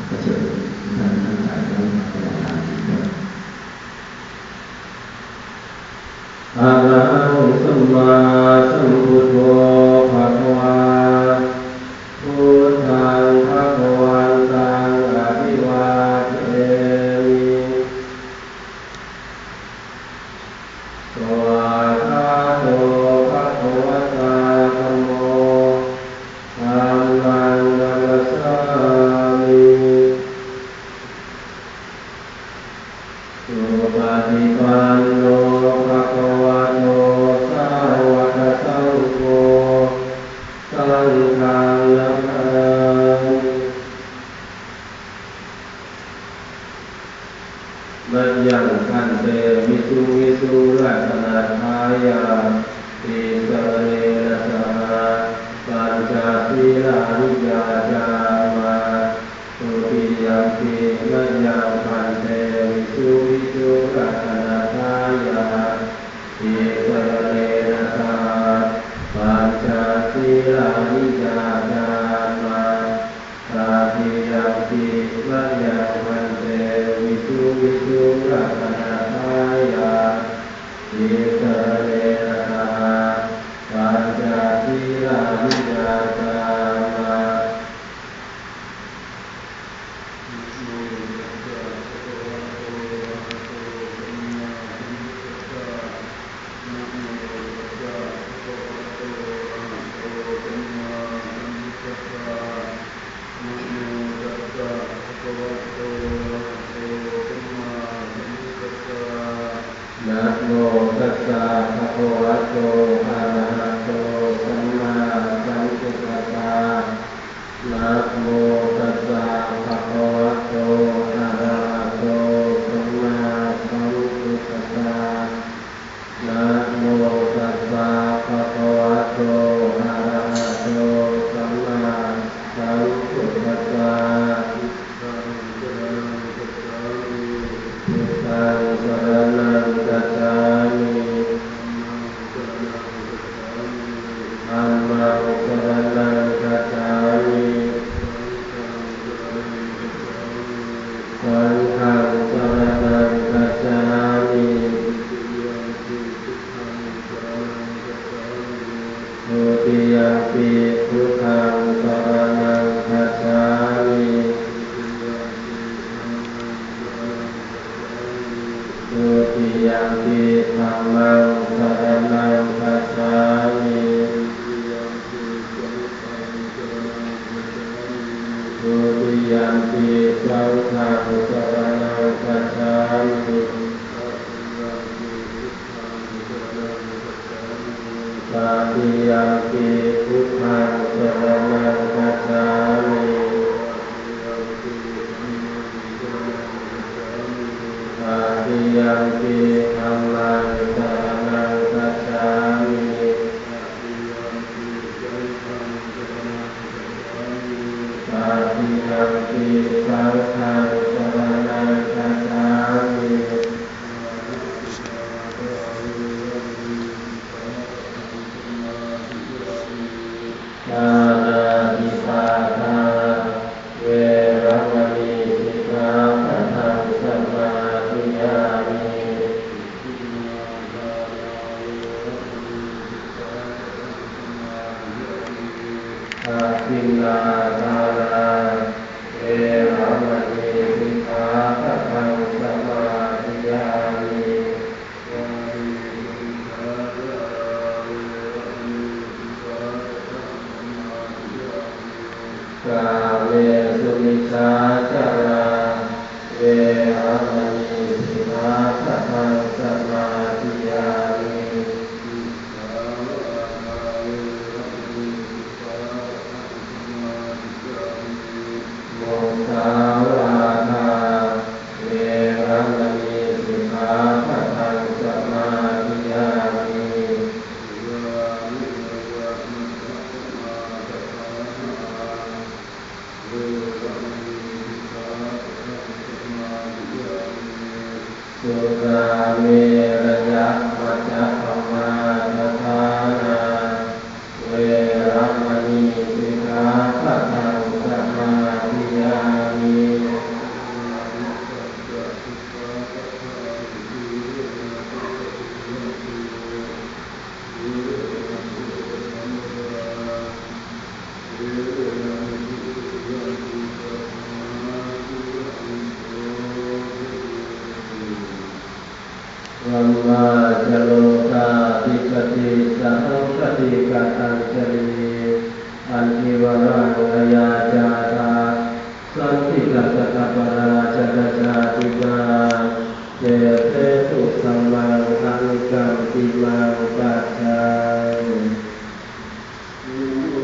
ก็เชิญท่านทั้งหลายทั้งปฏิบัติธรรมครับอะระหังสัมมาสัมพุทโธภะคะวาพุทธังภะคะวันตังอะภิวาเทมิสวากขาโตภะคะวะตาธัมโมธัมมังนัมสสามิสุปฏิปันโนภะคะวะโตสาวกสังโฆสังฆังนะมามิมัจยังคันเตวิสุวิสุรัตนาทายาติสรเนนะสหปัญจศีลานิยาจามาตุติยมปิมัจยังคันเตวิสุวิสุรัตนาทายาติสรเนนะสหปัญจศีลานิยาจามาตาติยมปิมัจยังคันเตวิสุวิสุรัตนาทายาติสรเนนะสหปัญจศีลานิยาจามานะโมตัสสะภะคะวะโตอะระหะโตสัมมาสัมพุทธัสสะนะโมตัสสะภะคะวะโตอะระหะโตสัมมาสัมพุทธัสสะนะโมตัสสะภะคะวะโตอะระหะโตสัมมาสัมพุทธัสสะพุทธังสรณังคัจฉามิธัมมังสรณังคัจฉามิสังฆังสรณังคัจฉามิทุติยมปิพุทธังสรณังคัจฉามิทุติยมปิธัมมังสรณังคัจฉามิทุติยมปิสังฆังสรณังคัจฉามิตติยมปิพุทธังสรณังคัจฉามิตติยมปิธัมมังสรณังคัจฉามิตติยมปิสังฆังสรณังคัจฉามิปานาติปาตาเวรมณีสิกขาปะทังสมาธิยามิอาทินนาทานาเวรมณีสิกขาปะทังสมาธิยามิกาเมสุมิจฉาจาราเวรมณีสิกขาปะทังสมาธิยามิมุสาวาทาเวรมณีสิกขาปะทังสมาธิยามิสุราเมรยะมัจจปมาทฐานาเวรมณีสิกขาปะทังสมาธิยามิ วาจโลกาภิกติสังฆติกตังจริอันทิวรังอายาจาตาสันติกัสสะปราจตจาติกาเจเตตุสัมมังอังกัมปิมังปัจจัยThank you.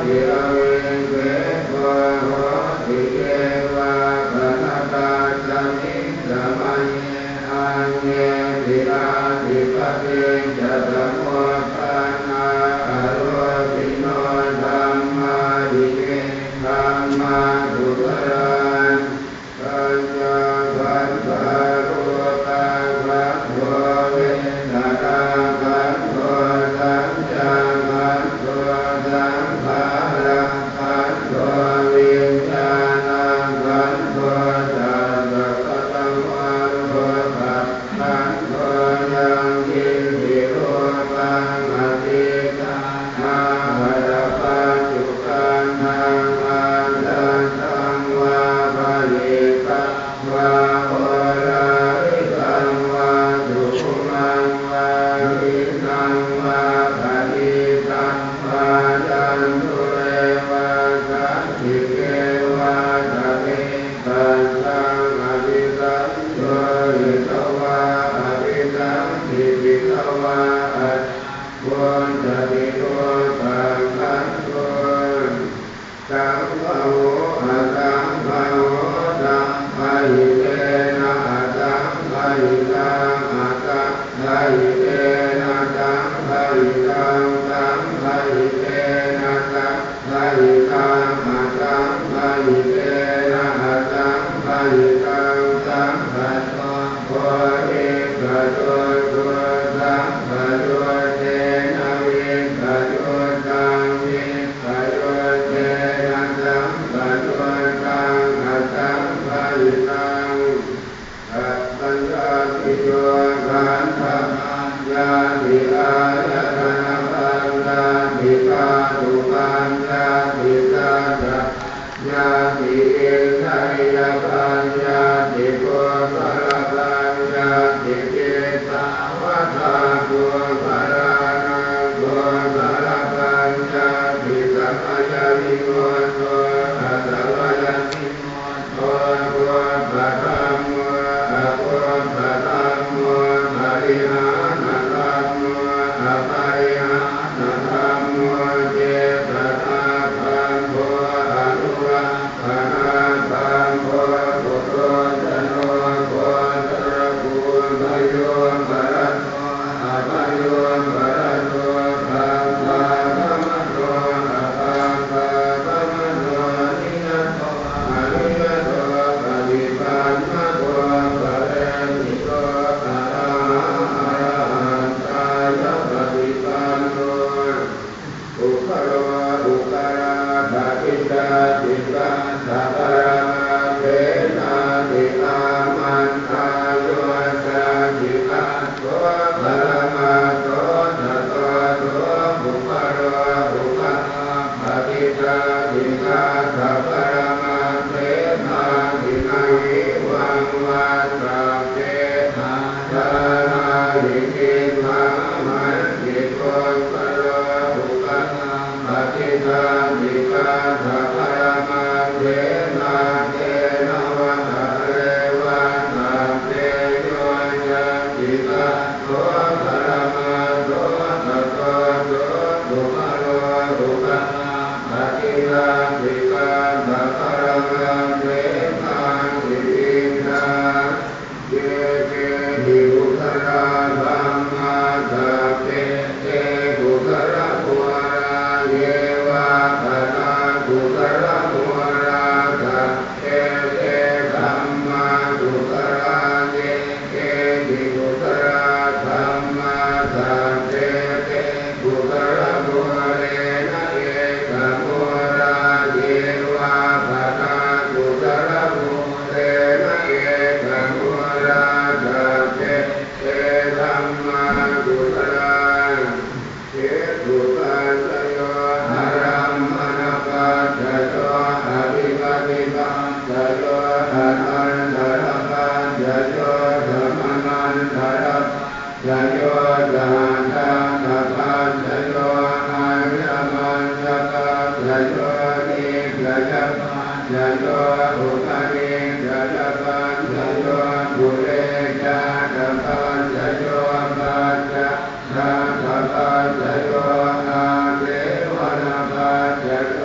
ติอเวเวโกโหติเยวะปนะตาจามิสมัยอันเยติอาติปะเตจะสมุปปานาอโรปิโนธัมมาดิเกธัมมาทุตรังปัญญาปัญญารูปังปังโวเวนะตังปังโวสัญญาปังโวสังขารังปังโววิญญาณังปังโวสัพพะตังวะโรปังปังโวยังกิริโรปังอติตังมาหัตปัจจุกังนังอันตังวะภะลิกังวะโอราลิกังวะสุขุมังวะหินังวะภะลิตังวะยันตุเรวะสันติเกวะตะเตตัสสังอภิสัมโยหิตวะอภิสัมปิติตวะอัตบุญจติโลตังคันโตสัมภะโวอะสัมภะโวสัมภะหิเตนะอะสัมภะหิตังอะสัมภะหิเตนะสัมภะหิตังสัมภะหิเตนะสัมภะหิตังอะสัมภะหิเตนะอะสัมภะหิตังสัมภะโตโพธิสัตว์โตสัมภะโตเตนะวิสัตว์ตังวิสัตว์เตนะสัมภะโตตังอะสัมภะหิตังอัตตัญญาติโยขันธมัญญาติอายตนะปัญญาติกาตุปัญญาติสัจจญาติอินทรียปัญญาติโกศลปัญญาติเจตวัฏฏะโกศลนังโกศลปัญญาติสัมปะวิโมทโตอัตตวะยมิโมทโตโกปะธัมโมอะโกปะธัมโมปริหานธัมโมอะปริหานธัมโมเจตตาธัมโมอนุรักขณะธัมโมปุโตจโนโกตระกูลพโยมรัตโตอภโยมรัตโตธัมมาธัมโตอะธัมมาธัมโตนิยโตอนิยโตปฏิปันนโตปะเรมิโตอะระหันตายะปฏิปันโนอุคโรอุคาราภะติตาติกาสัพพะราเทนาติอามันตาโยสันติกาโตปะระมาโตนะโตโตอุคโรอุคาราภะติตาติกาสัพพะรามาเทนาตินาหิวังวัสสะเตนะทานาหิติธัมมันติโกปะโรอุคาราภะติตาติกาสัพพะรามาเทนาเตนะวะทะเรวะสัพเพโยยันติกาโตปะระมาโตนะโตโตอุคโรอุคาราภะติตาติกาสัพพะรามาเทนาติอินทาเยเกหิอุคราธัมมาสัพเพเตอุคราภวราเยวะปะนาอุคราภวราสัพเพเตธัมมาอุคราเยเกหิอุคราธัมมาสัพเพเตอุคราภวเรนะเอกโมราเยวะปะนาอุคราภวเรนะเอกโมราสัพเพเตธัมมาอุคราเจตุปัสสโยอารัมมณปัสสโยอภิปฏิปัสสโยอนันตรปัสสโยธรรมนันตรปัสสโยสหันตังสปัสสโยอัญญมัญญปัสสโยนิกยปัสสโยอุปนิกยปัสสโยปุเรชาตปัสสโยปัสสะสัพพปัสสโยอาเทวนาปัสสโย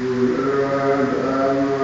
ภะคะวะ